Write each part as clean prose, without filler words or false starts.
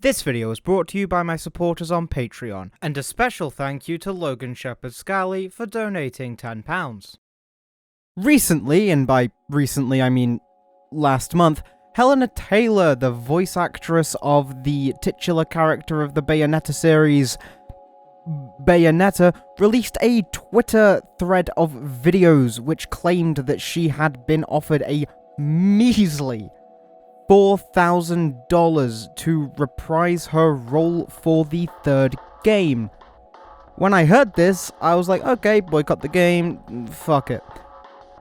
This video is brought to you by my supporters on Patreon, and a special thank you to Logan Shepherd Scally for donating £10. Recently, and by recently I mean last month, Hellena Taylor, the voice actress of the titular character of the Bayonetta series, Bayonetta, released a Twitter thread of videos which claimed that she had been offered a measly $4,000 to reprise her role for the third game. When I heard this, I was like, okay, boycott the game, fuck it.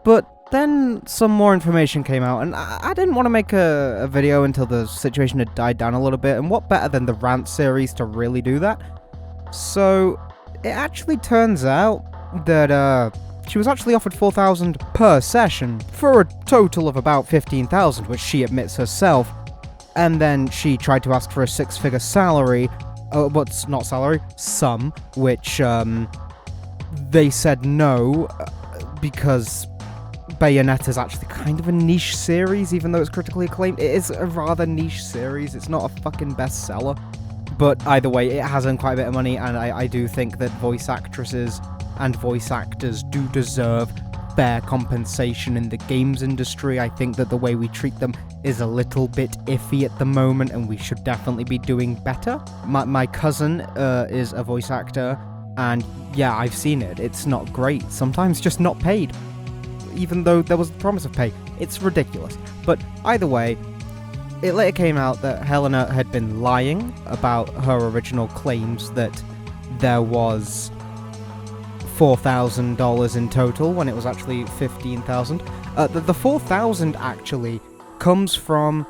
But then some more information came out, and I didn't want to make a video until the situation had died down a little bit, and what better than the Rant series to really do that? So, it actually turns out that, she was actually offered $4,000 per session, for a total of about $15,000, which she admits herself. And then she tried to ask for a six-figure salary, what's not salary, sum, which, they said no, because Bayonetta is actually kind of a niche series, even though it's critically acclaimed. It is a rather niche series, it's not a fucking bestseller. But either way, it has earned quite a bit of money, and I do think that voice actresses and voice actors do deserve fair compensation in the games industry. I think that the way we treat them is a little bit iffy at the moment, and we should definitely be doing better. My cousin is a voice actor, and yeah, I've seen it. It's not great. Sometimes just not paid, even though there was the promise of pay. It's ridiculous. But either way, it later came out that Hellena had been lying about her original claims that there was $4,000 in total when it was actually $15,000. The $4,000 actually comes from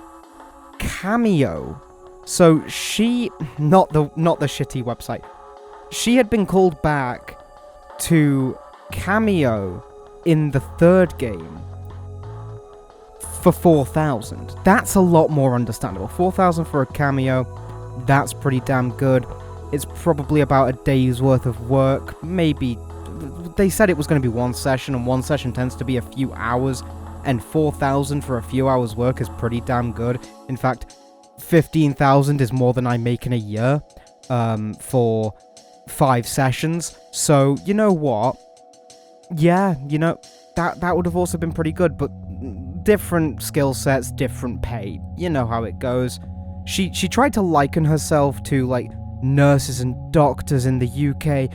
Cameo. So she, not the shitty website, she had been called back to Cameo in the third game for $4,000. That's a lot more understandable. $4,000 for a cameo, that's pretty damn good. It's probably about a day's worth of work, maybe. They said it was going to be one session, and one session tends to be a few hours, and $4,000 for a few hours work is pretty damn good. In fact, $15,000 is more than I make in a year, for 5 sessions. So, you know what? Yeah, you know, that would have also been pretty good, but different skill sets, different pay. You know how it goes. She tried to liken herself to, like, nurses and doctors in the UK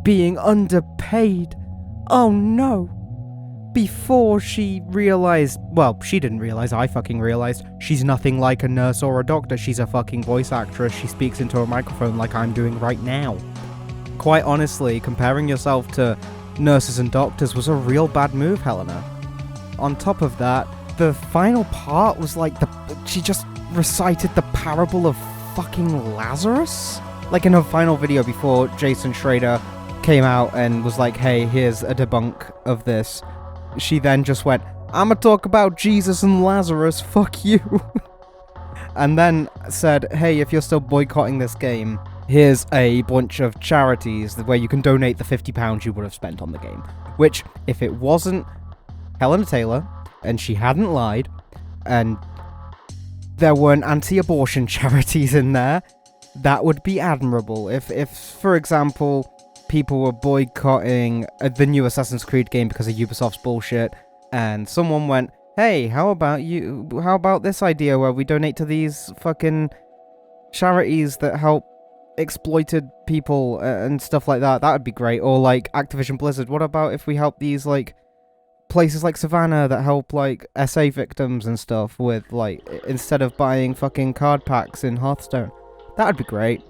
being underpaid. Oh no. Before she realized, well, she didn't realize, I fucking realized, she's nothing like a nurse or a doctor. She's a fucking voice actress. She speaks into a microphone like I'm doing right now. Quite honestly, comparing yourself to nurses and doctors was a real bad move, Hellena. On top of that, the final part was like she just recited the parable of fucking Lazarus. Like in her final video before Jason Schrader came out and was like, hey, here's a debunk of this. She then just went, I'ma talk about Jesus and Lazarus, fuck you. And then said, hey, if you're still boycotting this game, here's a bunch of charities where you can donate the £50 you would have spent on the game. Which, if it wasn't Hellena Taylor, and she hadn't lied, and there weren't anti-abortion charities in there, that would be admirable. If for example, people were boycotting the new Assassin's Creed game because of Ubisoft's bullshit, and someone went, hey, how about this idea where we donate to these fucking charities that help exploited people and stuff like that, that would be great. Or like Activision Blizzard, what about if we help these like places like Savannah that help like SA victims and stuff with like, instead of buying fucking card packs in Hearthstone? That would be great.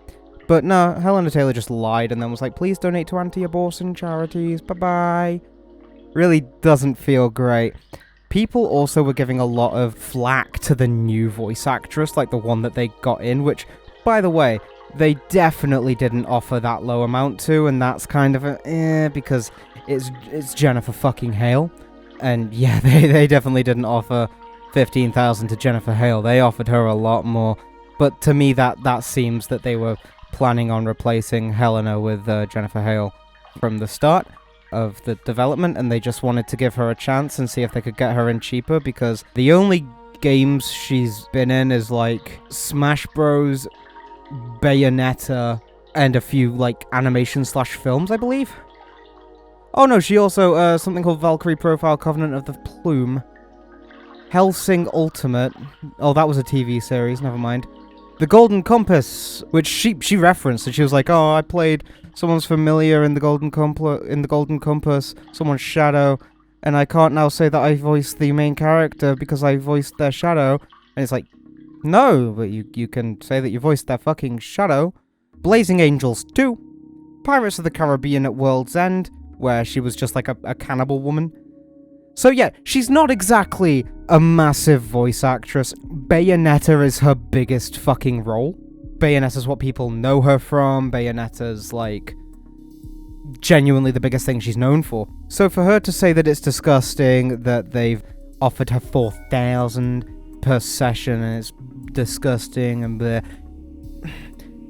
But no, Hellena Taylor just lied and then was like, please donate to anti-abortion charities, bye-bye. Really doesn't feel great. People also were giving a lot of flack to the new voice actress, like the one that they got in, which, by the way, they definitely didn't offer that low amount to, and that's kind of because it's Jennifer fucking Hale. And yeah, they definitely didn't offer $15,000 to Jennifer Hale. They offered her a lot more. But to me, that seems that they were planning on replacing Hellena with Jennifer Hale from the start of the development, and they just wanted to give her a chance and see if they could get her in cheaper, because the only games she's been in is like Smash Bros, Bayonetta, and a few, like, animation/films, I believe. Oh no, she also, something called Valkyrie Profile Covenant of the Plume. Hellsing Ultimate. Oh, that was a TV series, never mind. The Golden Compass, which she referenced, and she was like, oh, I played someone's familiar in the Golden Compass, someone's shadow, and I can't now say that I voiced the main character because I voiced their shadow. And it's like, no, but you can say that you voiced their fucking shadow. Blazing Angels 2. Pirates of the Caribbean at World's End, where she was just like a cannibal woman. So yeah, she's not exactly a massive voice actress. Bayonetta is her biggest fucking role. Bayonetta's what people know her from. Bayonetta's, like, genuinely the biggest thing she's known for. So for her to say that it's disgusting that they've offered her 4,000 per session and it's disgusting and bleh.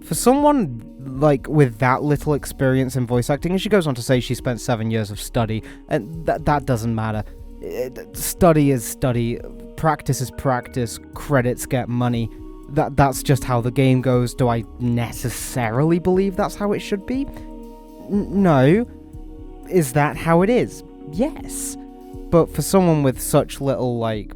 For someone, like, with that little experience in voice acting, and she goes on to say she spent 7 years of study, and that doesn't matter. Study is study, practice is practice, credits get money. That's just how the game goes. Do I necessarily believe that's how it should be? No. Is that how it is? Yes. But for someone with such little, like,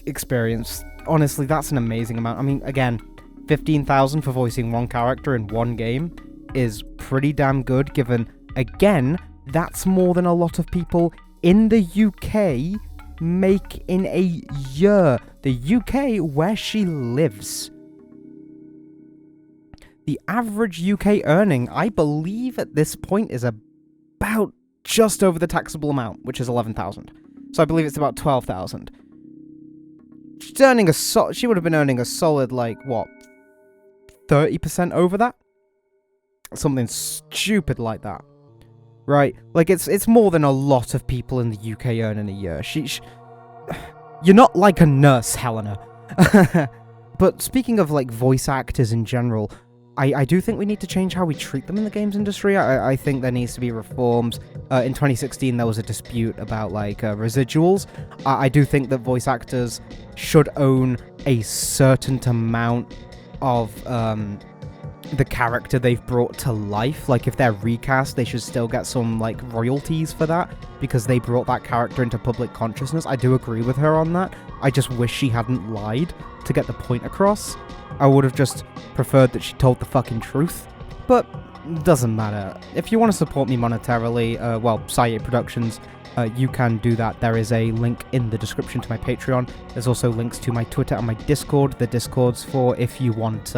experience, honestly, that's an amazing amount. I mean, again, 15,000 for voicing one character in one game is pretty damn good, given, again, that's more than a lot of people in the UK make in a year. The UK, where she lives. The average UK earning, I believe at this point, is about just over the taxable amount, which is 11,000. So I believe it's about 12,000. She's earning she would have been earning a solid, like, what, 30% over that? Something stupid like that. Right? Like, it's more than a lot of people in the UK earn in a year. You're not like a nurse, Hellena. But speaking of, like, voice actors in general, I do think we need to change how we treat them in the games industry. I think there needs to be reforms. In 2016, there was a dispute about, like, residuals. I do think that voice actors should own a certain amount of the character they've brought to life. Like, if they're recast, they should still get some, like, royalties for that, because they brought that character into public consciousness. I do agree with her on that. I just wish she hadn't lied to get the point across. I would have just preferred that she told the fucking truth. But doesn't matter. If you want to support me monetarily, well, Saye Productions, you can do that. There is a link in the description to my Patreon. There's also links to my Twitter and my Discord. The Discord's for if you want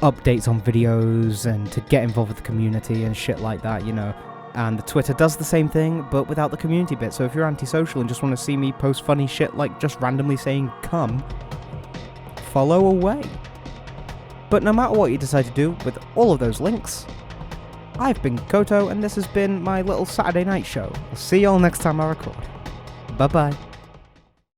updates on videos and to get involved with the community and shit like that, you know. And the Twitter does the same thing, but without the community bit. So if you're antisocial and just want to see me post funny shit like just randomly saying come, follow away. But no matter what you decide to do with all of those links, I've been Koto, and this has been my little Saturday night show. I'll see y'all next time I record. Bye-bye.